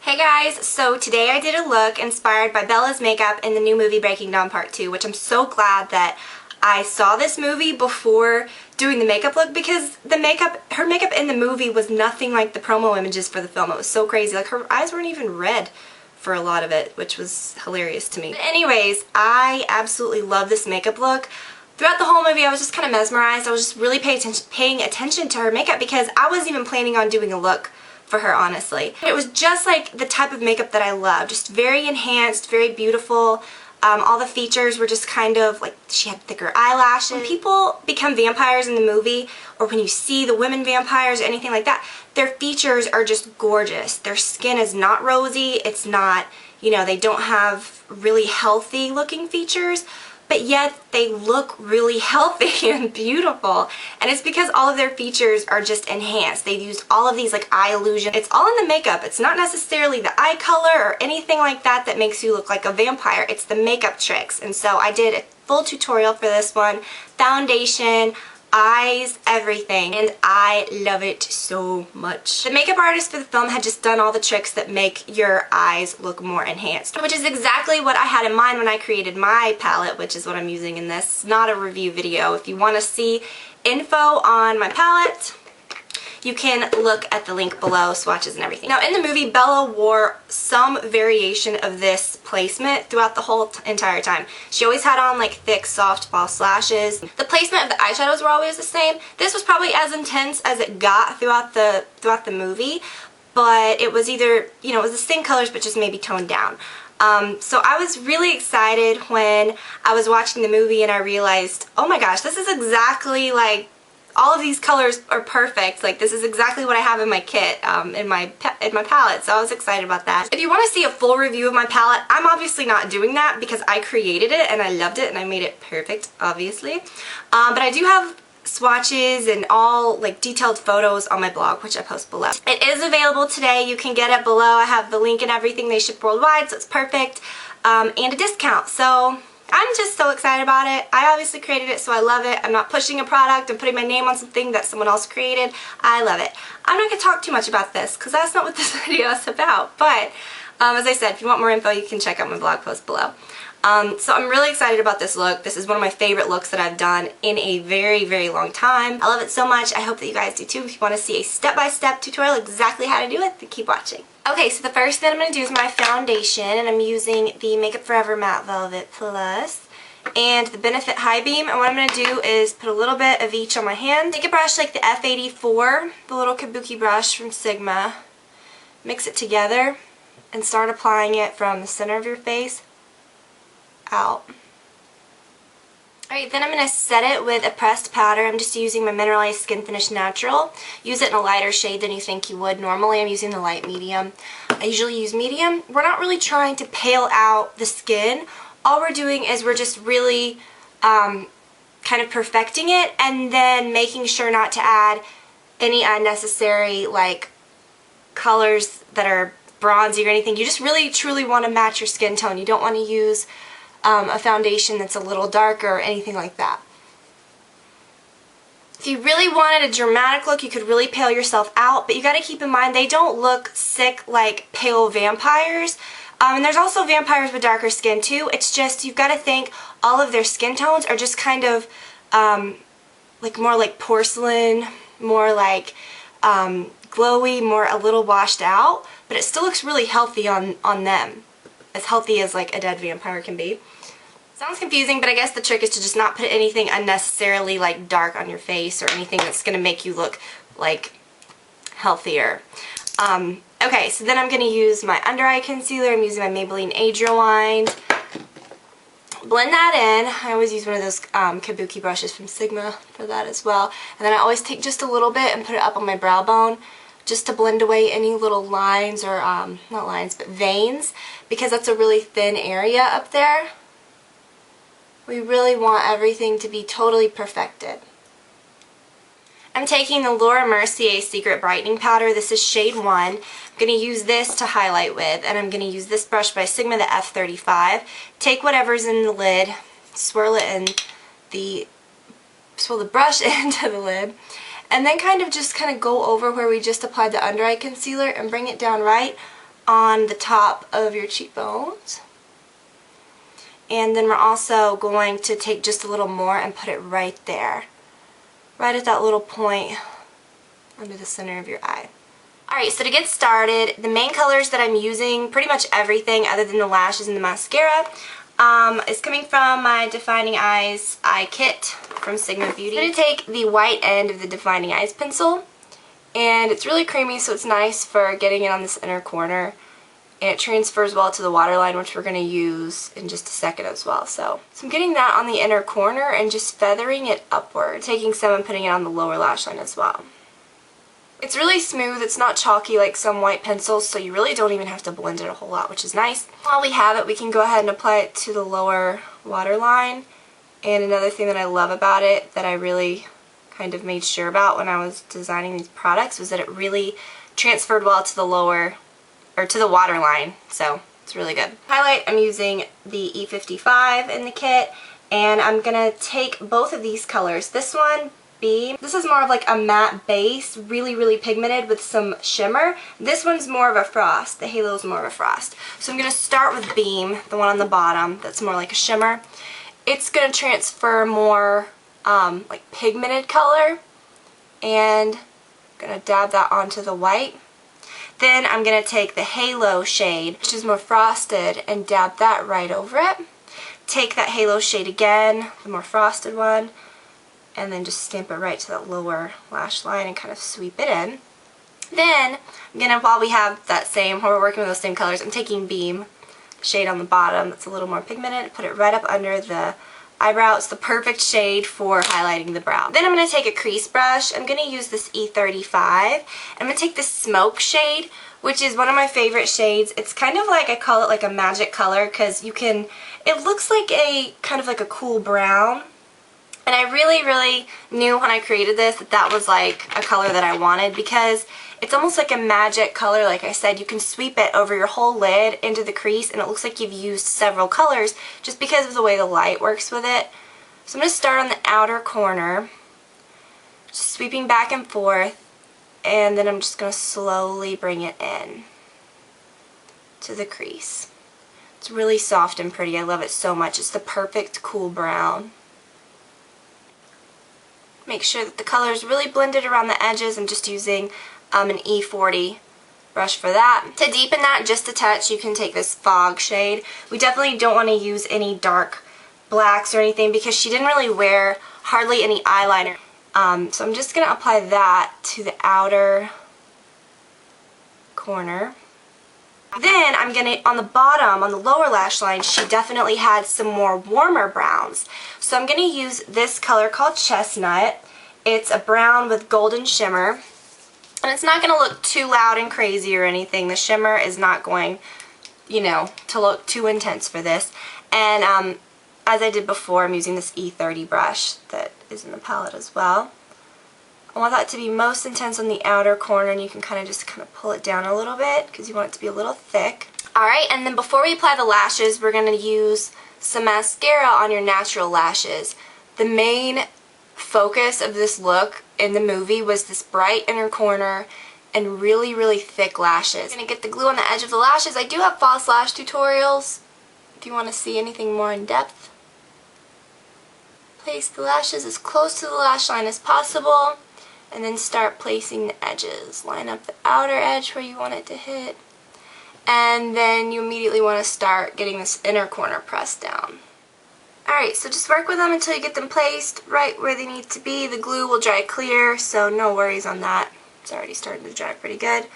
Hey guys, so today I did a look inspired by Bella's makeup in the new movie Breaking Dawn Part 2, which I'm so glad that I saw this movie before doing the makeup look because her makeup in the movie was nothing like the promo images for the film. It was so crazy. Like, her eyes weren't even red for a lot of it, which was hilarious to me. But anyways, I absolutely love this makeup look. Throughout the whole movie, I was just kind of mesmerized. I was just really paying attention to her makeup because I wasn't even planning on doing a look for her, honestly. It was just like the type of makeup that I love. Just very enhanced, very beautiful. All the features were just kind of like, she had thicker eyelashes. When people become vampires in the movie, or when you see the women vampires or anything like that, their features are just gorgeous. Their skin is not rosy. It's not, you know, they don't have really healthy looking features, but yet they look really healthy and beautiful. And it's because all of their features are just enhanced. They've used all of these like eye illusion. It's all in the makeup. It's not necessarily the eye color or anything like that that makes you look like a vampire. It's the makeup tricks. And so I did a full tutorial for this one. Foundation, eyes, everything, and I love it so much. The makeup artist for the film had just done all the tricks that make your eyes look more enhanced, which is exactly what I had in mind when I created my palette, which is what I'm using in this. It's not a review video. If you want to see info on my palette, you can look at the link below, swatches and everything. Now in the movie, Bella wore some variation of this placement throughout the whole entire time. She always had on like thick, soft false lashes. The placement of the eyeshadows were always the same. This was probably as intense as it got throughout the movie, but it was either, you know, it was the same colors but just maybe toned down. So I was really excited when I was watching the movie and I realized, oh my gosh, this is exactly like, all of these colors are perfect. Like, this is exactly what I have in my kit, in my palette, so I was excited about that. If you want to see a full review of my palette, I'm obviously not doing that because I created it and I loved it and I made it perfect, obviously. But I do have swatches and all like detailed photos on my blog, which I post below. It is available today. You can get it below. I have the link and everything. They ship worldwide, so it's perfect, and a discount. So I'm just so excited about it. I obviously created it, so I love it. I'm not pushing a product. I'm putting my name on something that someone else created. I love it. I'm not going to talk too much about this because that's not what this video is about. But as I said, if you want more info, you can check out my blog post below. So I'm really excited about this look. This is one of my favorite looks that I've done in a very, very long time. I love it so much. I hope that you guys do too. If you want to see a step-by-step tutorial exactly how to do it, then keep watching. Okay, so the first thing I'm going to do is my foundation, and I'm using the Makeup Forever Matte Velvet Plus and the Benefit High Beam, and what I'm going to do is put a little bit of each on my hand. Take a brush like the F84, the little kabuki brush from Sigma, mix it together, and start applying it from the center of your face out. Alright, then I'm going to set it with a pressed powder. I'm just using my Mineralized Skin Finish Natural. Use it in a lighter shade than you think you would. Normally I'm using the light medium. I usually use medium. We're not really trying to pale out the skin. All we're doing is we're just really kind of perfecting it and then making sure not to add any unnecessary like colors that are bronzy or anything. You just really truly want to match your skin tone. You don't want to use a foundation that's a little darker or anything like that. If you really wanted a dramatic look, you could really pale yourself out, but you got to keep in mind they don't look sick like pale vampires. And there's also vampires with darker skin too. It's just you've got to think all of their skin tones are just kind of like more like porcelain, more like glowy, more a little washed out, but it still looks really healthy on them. As healthy as like a dead vampire can be. Sounds confusing, but I guess the trick is to just not put anything unnecessarily like dark on your face or anything that's going to make you look like healthier. Okay, so then I'm going to use my under eye concealer. I'm using my Maybelline Age Rewind. Blend that in. I always use one of those kabuki brushes from Sigma for that as well. And then I always take just a little bit and put it up on my brow bone, just to blend away any little lines or, not lines, but veins, because that's a really thin area up there. We really want everything to be totally perfected. I'm taking the Laura Mercier Secret Brightening Powder. This is shade 1. I'm going to use this to highlight with, and I'm going to use this brush by Sigma, the F35. Take whatever's in the lid, swirl the brush into the lid, and then kind of go over where we just applied the under eye concealer and bring it down right on the top of your cheekbones. And then we're also going to take just a little more and put it right there. Right at that little point under the center of your eye. Alright, so to get started, the main colors that I'm using, pretty much everything other than the lashes and the mascara, is coming from my Defining Eyes eye kit from Sigma Beauty. I'm going to take the white end of the Defining Eyes pencil, and it's really creamy, so it's nice for getting it on this inner corner. And it transfers well to the waterline, which we're going to use in just a second as well. So I'm getting that on the inner corner and just feathering it upward, taking some and putting it on the lower lash line as well. It's really smooth, it's not chalky like some white pencils, so you really don't even have to blend it a whole lot, which is nice. While we have it, we can go ahead and apply it to the lower waterline. And another thing that I love about it, that I really kind of made sure about when I was designing these products, was that it really transferred well to the lower, or to the waterline, so it's really good. Highlight, I'm using the E55 in the kit, and I'm gonna take both of these colors. This one, Beam, this is more of like a matte base, really pigmented with some shimmer. This one's more of a frost. The halo is more of a frost. So I'm gonna start with Beam, the one on the bottom, that's more like a shimmer. It's gonna transfer more like pigmented color, and I'm gonna dab that onto the white. Then I'm going to take the Halo shade, which is more frosted, and dab that right over it. Take that Halo shade again, the more frosted one, and then just stamp it right to that lower lash line and kind of sweep it in. Then, I'm going to, while we have that same, while we're working with those same colors, I'm taking Beam shade on the bottom that's a little more pigmented, put it right up under the eyebrow. It's the perfect shade for highlighting the brow. Then I'm going to take a crease brush. I'm going to use this E35. I'm going to take this Smoke shade, which is one of my favorite shades. It's kind of like, I call it like a magic color, because you can, it looks like a, kind of like a cool brown. And I really knew when I created this that that was like a color that I wanted, because it's almost like a magic color. Like I said, you can sweep it over your whole lid into the crease and it looks like you've used several colors just because of the way the light works with it. So I'm going to start on the outer corner, just sweeping back and forth, and then I'm just going to slowly bring it in to the crease. It's really soft and pretty. I love it so much. It's the perfect cool brown. Make sure that the color is really blended around the edges. I'm just using an E40 brush for that. To deepen that just a touch, you can take this Fog shade. We definitely don't want to use any dark blacks or anything because she didn't really wear hardly any eyeliner. So I'm just going to apply that to the outer corner. Then I'm going to, on the bottom, on the lower lash line, she definitely had some more warmer browns. So I'm going to use this color called Chestnut. It's a brown with golden shimmer. And it's not going to look too loud and crazy or anything. The shimmer is not going, you know, to look too intense for this. And as I did before, I'm using this E30 brush that is in the palette as well. I want that to be most intense on the outer corner, and you can kind of pull it down a little bit because you want it to be a little thick. Alright, and then before we apply the lashes, we're going to use some mascara on your natural lashes. The main focus of this look in the movie was this bright inner corner and really thick lashes. I'm going to get the glue on the edge of the lashes. I do have false lash tutorials if you want to see anything more in depth. Place the lashes as close to the lash line as possible. And then start placing the edges. Line up the outer edge where you want it to hit. And then you immediately want to start getting this inner corner pressed down. Alright, so just work with them until you get them placed right where they need to be. The glue will dry clear, so no worries on that. It's already starting to dry pretty good.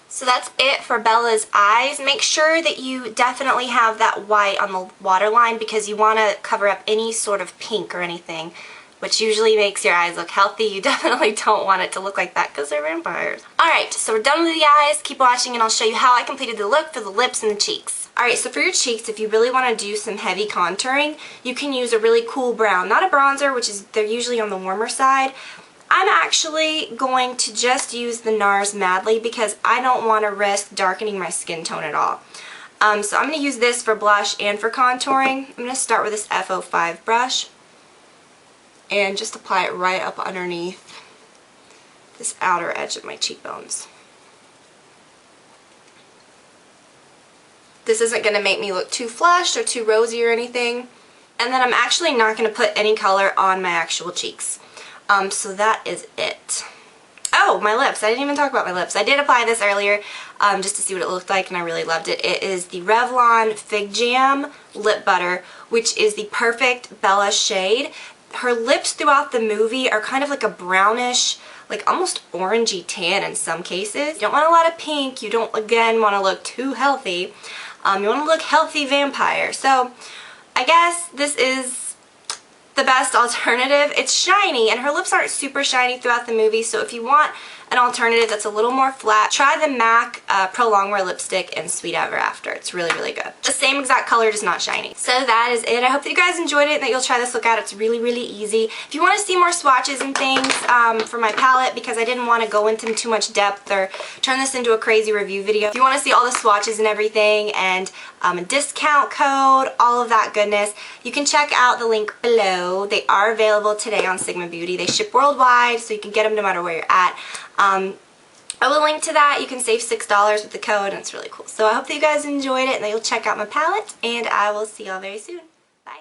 So that's it for Bella's eyes. Make sure that you definitely have that white on the waterline because you want to cover up any sort of pink or anything, which usually makes your eyes look healthy. You definitely don't want it to look like that because they're vampires. Alright, so we're done with the eyes. Keep watching and I'll show you how I completed the look for the lips and the cheeks. Alright, so for your cheeks, if you really want to do some heavy contouring, you can use a really cool brown. Not a bronzer, which is, they're usually on the warmer side. I'm actually going to just use the NARS Madly because I don't want to risk darkening my skin tone at all. So I'm going to use this for blush and for contouring. I'm going to start with this F05 brush and just apply it right up underneath this outer edge of my cheekbones. this isn't going to make me look too flushed or too rosy or anything. And then I'm actually not going to put any color on my actual cheeks. So that is it. Oh, my lips. I didn't even talk about my lips. I did apply this earlier just to see what it looked like, and I really loved it. It is the Revlon Fig Jam Lip Butter, which is the perfect Bella shade. Her lips throughout the movie are kind of like a brownish, like almost orangey tan in some cases. You don't want a lot of pink. You don't, again, want to look too healthy. You want to look healthy vampire. So I guess this is the best alternative. It's shiny, and her lips aren't super shiny throughout the movie, so if you want an alternative that's a little more flat, try the MAC Pro Longwear Lipstick in Sweet Ever After. It's really, really good. The same exact color, just not shiny. So that is it. I hope that you guys enjoyed it and that you'll try this look out. It's really, really easy. If you want to see more swatches and things for my palette, because I didn't want to go into too much depth or turn this into a crazy review video. If you want to see all the swatches and everything and a discount code, all of that goodness, you can check out the link below. They are available today on Sigma Beauty. They ship worldwide, so you can get them no matter where you're at. I will link to that. You can save $6 with the code, and it's really cool. So I hope that you guys enjoyed it and that you'll check out my palette, and I will see y'all very soon. Bye.